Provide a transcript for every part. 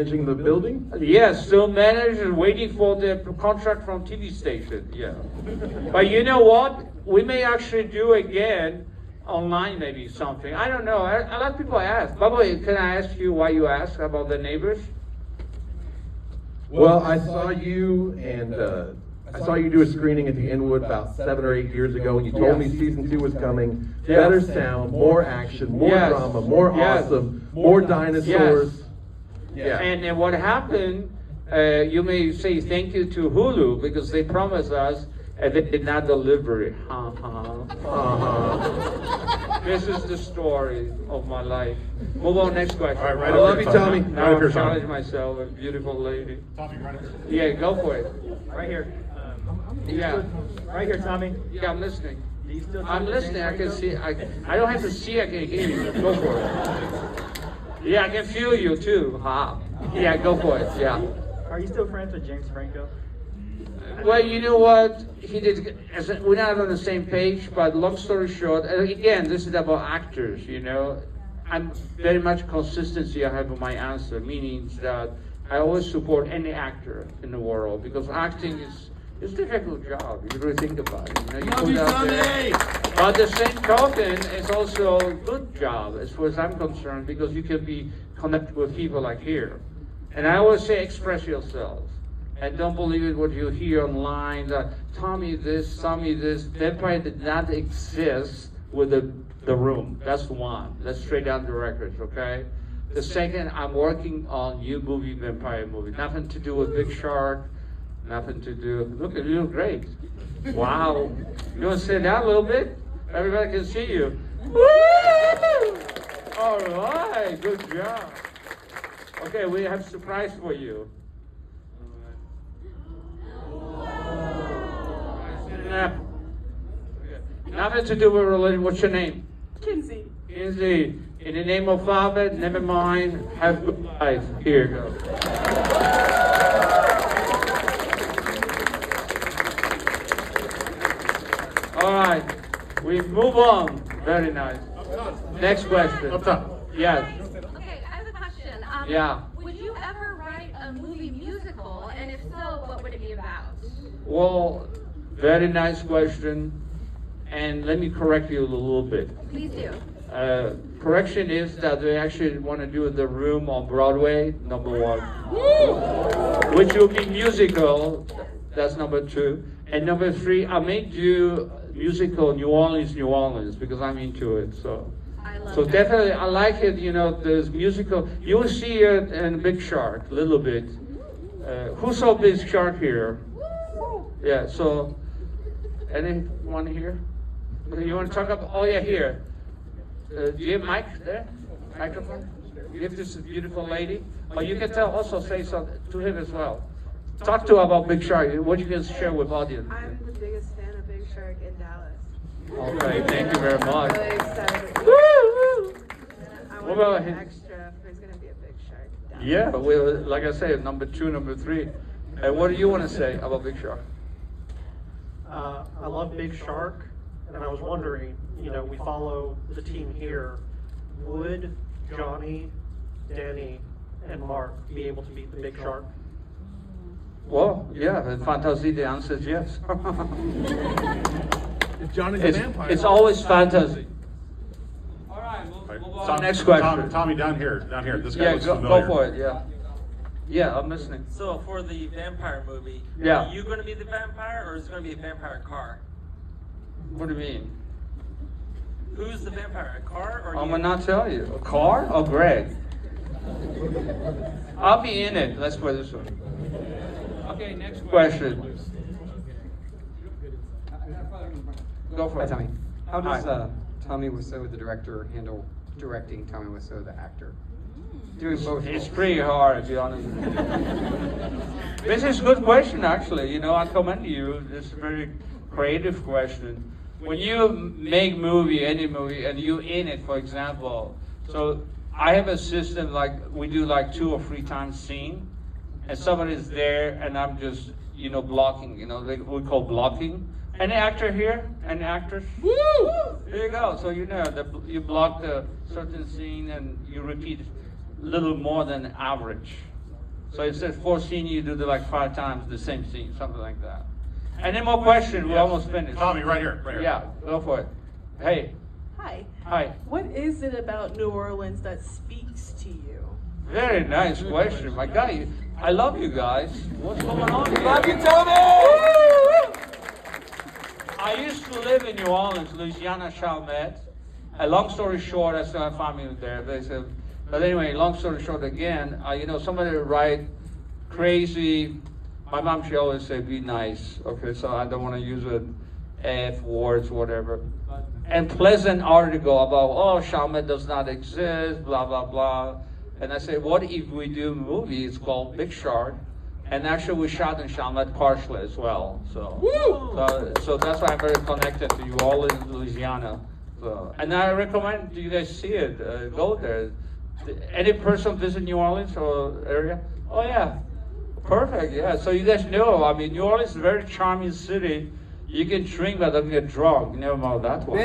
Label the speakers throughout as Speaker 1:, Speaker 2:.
Speaker 1: managing the building?
Speaker 2: Yes, still managed, waiting for the contract from TV station. Yeah, but you know what? We may actually do again online, maybe something. I don't know. A lot of people ask. By the way, can I ask you why you ask about the neighbors?
Speaker 1: Well, I saw you do a screening at the Inwood about 7 or 8 years ago, and you told me season 2 was coming. Better sound, more action, more drama, more awesome, more dinosaurs.
Speaker 2: Yeah. And what happened? You may say thank you to Hulu because they promised us and they did not deliver it. This is the story of my life. Move on, next question.
Speaker 1: All right, I love you, Tommy.
Speaker 2: Now I challenge myself, a beautiful lady.
Speaker 3: Tommy, right here.
Speaker 2: Yeah, go for it.
Speaker 3: Right here.
Speaker 2: Yeah.
Speaker 3: Right here, Tommy.
Speaker 2: Yeah, I'm listening.
Speaker 3: Do you still
Speaker 2: I'm listening. I can see. I don't have to see. I can hear you. Go for it. Yeah, I can feel you too. Yeah, go for it. Yeah.
Speaker 3: Are you still friends with James Franco?
Speaker 2: Well, you know what? He did. We're not on the same page, but long story short, and again, this is about actors. You know, I'm very much consistency. I have in my answer, meaning that I always support any actor in the world because acting is a difficult job. You really think about it. You know, you put out there. But the same token, it's also a good job as far as I'm concerned because you can be connected with people like here. And I always say, express yourselves. And don't believe it what you hear online. That Tommy this, Tommy this. Vampire did not exist with the room. That's one. That's straight down the records, okay? The second, I'm working on new movie, vampire movie. Nothing to do with Big Shark. Nothing to do. Look, you look great. Wow. You want to sit down a little bit? Everybody can see you. Woo! All right. Good job. Okay, we have a surprise for you. Nothing to do with religion. What's your name?
Speaker 4: Kinsey.
Speaker 2: Kinsey. In the name of Father, never mind. Have good life. Here you go. All right. We move on. Very nice. Next question.
Speaker 1: Up top.
Speaker 2: Yes.
Speaker 4: Okay, I have a question.
Speaker 2: Yeah.
Speaker 4: Would you ever write a movie musical? And if so, what would it be about?
Speaker 2: Well, very nice question. And let me correct you a little bit.
Speaker 4: Please do.
Speaker 2: Correction is that they actually want to do The Room on Broadway, number 1. Which will be musical, that's number 2. And number 3, I may do musical New Orleans, because I'm into it. So
Speaker 4: that.
Speaker 2: definitely, I like it, you know, there's musical. You will see it in Big Shark, a little bit. Who saw Big Shark here? Yeah, so, anyone here? You want to talk about, oh yeah, here. Do you have mic there? Microphone? You have this beautiful lady? Or you can also say something to him as well. Talk to her about Big Shark, what you can share with audience.
Speaker 5: I'm the biggest fan of Big Shark in Dallas.
Speaker 2: Okay, thank you very much.
Speaker 5: Really excited.
Speaker 2: Woo!
Speaker 5: I
Speaker 2: What
Speaker 5: want
Speaker 2: about
Speaker 5: to be
Speaker 2: him?
Speaker 5: extra if there's going to be a Big Shark. Dallas.
Speaker 2: Yeah, well, like I said, number 2, number 3. And what do you want to say about Big Shark?
Speaker 6: I love Big Shark, and I was wondering, you know, we follow the team here. Would Johnny, Danny, and Mark be able to beat the Big Shark?
Speaker 2: Well, yeah, in fantasy, the answer is yes.
Speaker 1: If Johnny's a vampire.
Speaker 2: It's always fantasy. All right, move on. Next question.
Speaker 3: Tommy, down here. This guy
Speaker 2: Yeah,
Speaker 3: looks
Speaker 2: go
Speaker 3: familiar.
Speaker 2: for it, yeah. Yeah, I'm listening.
Speaker 7: So for the vampire movie,
Speaker 2: Yeah.
Speaker 7: are you going to be the vampire, or is it going to be a vampire car?
Speaker 2: What do you mean?
Speaker 7: Who's the vampire, a car or
Speaker 2: I'm
Speaker 7: you?
Speaker 2: gonna not tell you. A car or Greg? I'll be in it. Let's put it this way. Okay, next question. Go for
Speaker 8: Hi,
Speaker 2: it.
Speaker 8: Tommy. How does
Speaker 2: Hi.
Speaker 8: Tommy Wiseau, the director, handle directing Tommy Wiseau, the actor? Doing both.
Speaker 2: It's pretty hard, to be honest with you. This is a good question, actually. You know, I commend you. This is a very creative question. When you make movie, any movie, and you in it, for example, so I have a system like we do like 2 or 3 times scene, and somebody's there, and I'm just, you know, blocking. You know, we call blocking. Any actor here? Any actors? Woo! There you go. So you know that you block the certain scene and you repeat a little more than average. So instead of 4 scenes, you do like 5 times the same scene, something like that. Any more questions? We're almost finished.
Speaker 3: Tommy, right here, right here.
Speaker 2: Yeah, go for it. Hey,
Speaker 5: Hi.
Speaker 2: hi.
Speaker 5: What is it about New Orleans that speaks to you?
Speaker 2: Very nice question. My God, I love you guys. What's going on here?
Speaker 7: Love you, Tommy!
Speaker 2: I used to live in New Orleans, Louisiana, Chalmette. A long story short, I still have family there. But anyway, long story short again, somebody write crazy. My mom, she always say, be nice. Okay, so I don't want to use it, F words, whatever. And pleasant article about, Chalmette does not exist, blah, blah, blah. And I say, what if we do a movie? It's called Big Shark. And actually, we shot in Chalmette partially as well. So that's why I'm very connected to New Orleans, Louisiana. So, and I recommend you guys see it. Go there. Any person visit New Orleans or area? Oh yeah, perfect. Yeah. So you guys know. I mean, New Orleans is a very charming city. You can drink but don't get drunk. Never mind that one.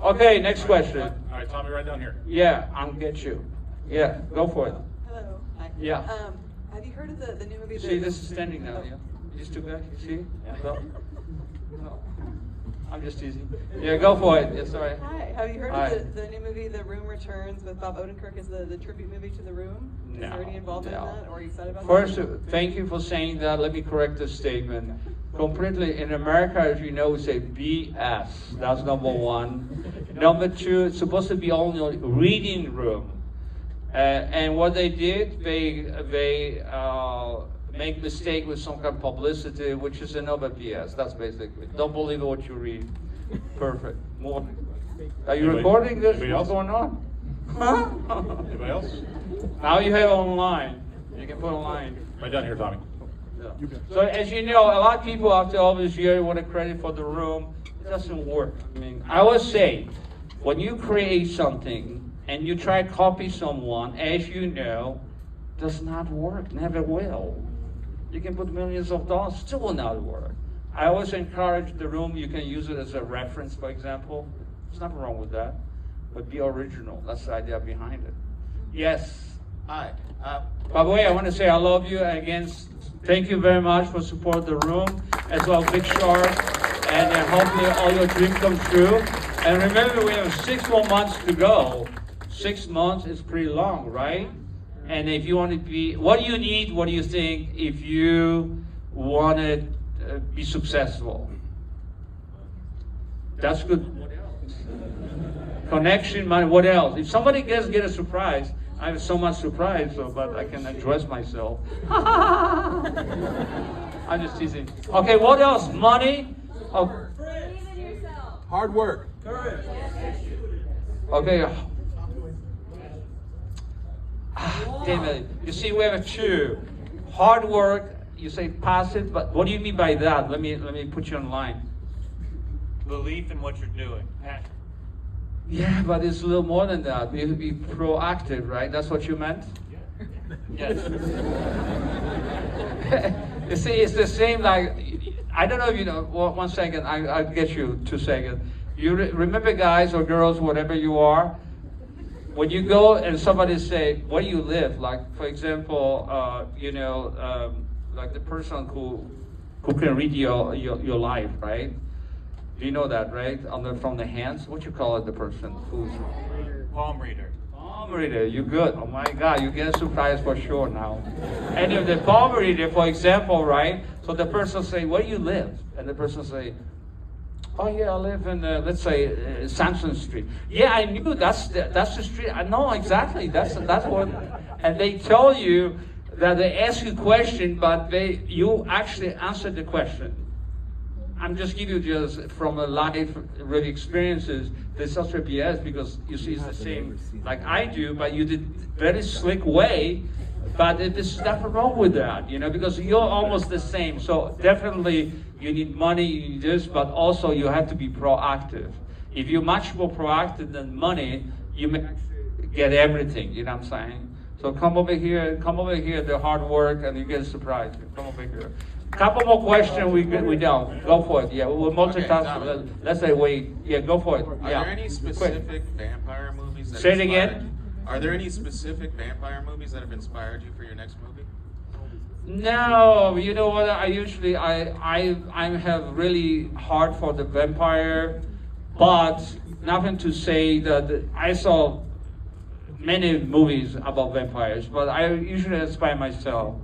Speaker 2: Okay, next question.
Speaker 3: All right, Tommy, right down here.
Speaker 2: Yeah, I'll get you. Yeah, go for it.
Speaker 9: Hello. Hi.
Speaker 2: Yeah.
Speaker 9: Have you heard of the new movie?
Speaker 2: See, this is standing now. Yeah. These two guys. You see? No. I'm just teasing. Yeah, go for it. It's all right.
Speaker 9: Hi. Have you heard
Speaker 2: Hi.
Speaker 9: of the new movie, The Room Returns, with Bob Odenkirk as the tribute movie to The Room? Is there any involvement in that, or are you excited about
Speaker 2: First,
Speaker 9: that?
Speaker 2: thank you for saying that. Let me correct the statement. Completely, in America, as you know, we say BS. That's number one. Number two, it's supposed to be only a reading room. And what they did, they make mistake with some kind of publicity, which is another BS. That's basically. Don't believe what you read. Perfect. More. Are you
Speaker 3: Anybody-
Speaker 2: recording this?
Speaker 3: anybody
Speaker 2: What's
Speaker 3: else?
Speaker 2: going on? Huh?
Speaker 3: Anybody else?
Speaker 2: Now you have online. You can put online.
Speaker 3: Right down here, Tommy.
Speaker 2: So as you know, a lot of people after all this year want to credit for the room. It doesn't work. I mean, I always say, when you create something and you try to copy someone, as you know, does not work. Never will. You can put millions of dollars, still will not work. I always encourage the room. You can use it as a reference, for example. There's nothing wrong with that. But be original. That's the idea behind it. Yes.
Speaker 10: Hi.
Speaker 2: By the way, I want to say I love you. And again, thank you very much for supporting the room, as well Big Shark, and hopefully all your dreams come true. And remember, we have 6 more months to go. 6 months is pretty long, right? And if you want to be, what do you need? What do you think if you want to be successful? That's good. What else? Connection, money. What else? If somebody gets get a surprise. I have so much surprise, but I can address myself. I'm just teasing. Okay, what else? Money? Oh,
Speaker 4: Believe in yourself.
Speaker 10: Hard work.
Speaker 2: okay. Damn it. You see, we have 2. Hard work, you say passive, but what do you mean by that? Let me put you on line.
Speaker 3: Belief in what you're doing.
Speaker 2: Yeah, but it's a little more than that. We have to be proactive, right? That's what you meant?
Speaker 3: Yes.
Speaker 2: You see, it's the same like, I don't know if you know, 1 second, I'll get you 2 seconds. You remember guys or girls, whatever you are, when you go and somebody say, where do you live? Like, for example, like the person who can read your life, right? Do you know that, right? From the hands? What you call it, the person who's...
Speaker 3: Palm reader.
Speaker 2: Palm reader, you good. Oh my God, you get a surprise for sure now. And if the palm reader, for example, right? So the person say, where do you live? And the person say, oh yeah, I live in, let's say, Sampson Street. Yeah, I knew that's the street. I know exactly. That's what. And they tell you that they ask you a question, but you actually answer the question. I'm just giving you just from a life really experiences. There's such a BS because you see it's the same like I do, but you did very slick way. But there's nothing wrong with that, because you're almost the same. So definitely you need money, you need this, but also you have to be proactive. If you're much more proactive than money, you may actually get everything. You know what I'm saying? So come over here, the hard work, and you get a surprise. Come over here. Couple more questions, we don't. Go for it. Yeah, we'll multitask.
Speaker 10: Okay,
Speaker 2: Let's say wait. Yeah, go for it.
Speaker 10: Are
Speaker 2: Yeah.
Speaker 10: there any
Speaker 2: Quick.
Speaker 10: specific vampire movies that
Speaker 2: Say it
Speaker 10: inspired
Speaker 2: again.
Speaker 10: you? Are there any specific vampire movies that have inspired you for your next movie?
Speaker 2: No, you know what? I usually I have really hard for the vampire, but nothing to say that I saw many movies about vampires, but I usually inspire myself.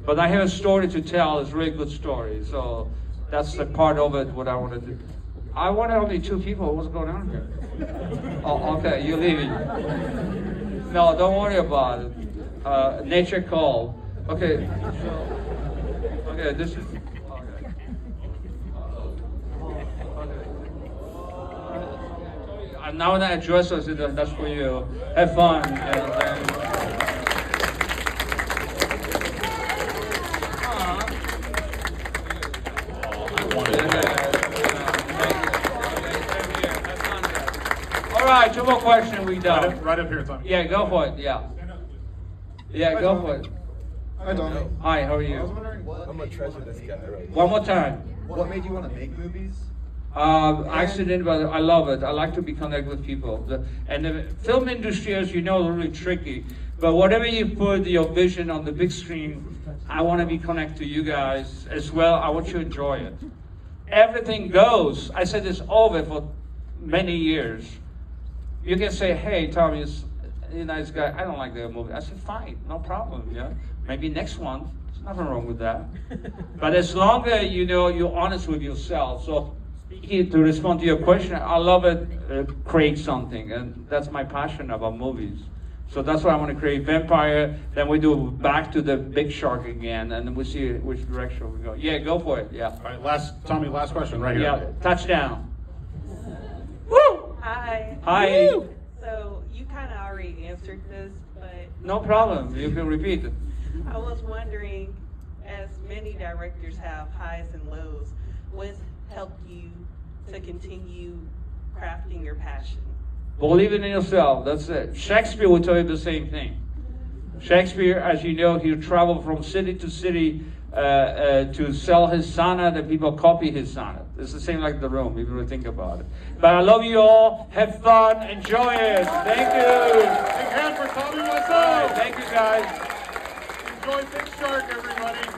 Speaker 2: But I have a story to tell. It's a really good story, so that's the part of it what I want to do. I wanted only 2 people. What's going on here? Oh, okay, you're leaving. No, don't worry about it. Nature call. Okay. Okay, this is. Okay. I'm now gonna address us. That's for you. Have fun. All right, 2 more questions. We done.
Speaker 11: Right up here, Tommy.
Speaker 2: Yeah, go for it. Yeah. Yeah, go for it.
Speaker 11: Hi, Tommy.
Speaker 2: Hi, how are you?
Speaker 11: I was wondering what I'm gonna treasure this guy right now.
Speaker 2: One more time.
Speaker 11: What made you want to make movies?
Speaker 2: Accident, but I love it. I like to be connected with people. And the film industry, as you know, is really tricky. But whatever you put your vision on the big screen, I want to be connected to you guys as well. I want you to enjoy it. Everything goes. I said this over for many years. You can say, hey, Tommy, is a nice guy. I don't like that movie. I said, fine, no problem. Yeah, maybe next one. There's nothing wrong with that. But as long as you know you're honest with yourself. So to respond to your question, I love it. Create something, and that's my passion about movies. So that's why I want to create vampire. Then we do back to the big shark again, and then we see which direction we go. Yeah, go for it. Yeah.
Speaker 11: All right, Tommy, last question right here.
Speaker 2: Yeah, touchdown. Woo!
Speaker 9: Hi.
Speaker 2: Hi.
Speaker 9: So you kind of already answered this, but
Speaker 2: No problem. You can repeat it.
Speaker 9: I was wondering, as many directors have highs and lows, what's helped you to continue crafting your passion?
Speaker 2: Believe in yourself. That's it. Shakespeare will tell you the same thing. Shakespeare, as you know, he traveled from city to city to sell his sonnet, and people copy his sonnet. It's the same like the Rome, if you really think about it. But I love you all. Have fun. Enjoy it. Thank you.
Speaker 11: Big hand for Tommy Wiseau.
Speaker 2: Thank you, guys.
Speaker 11: Enjoy Big Shark, everybody.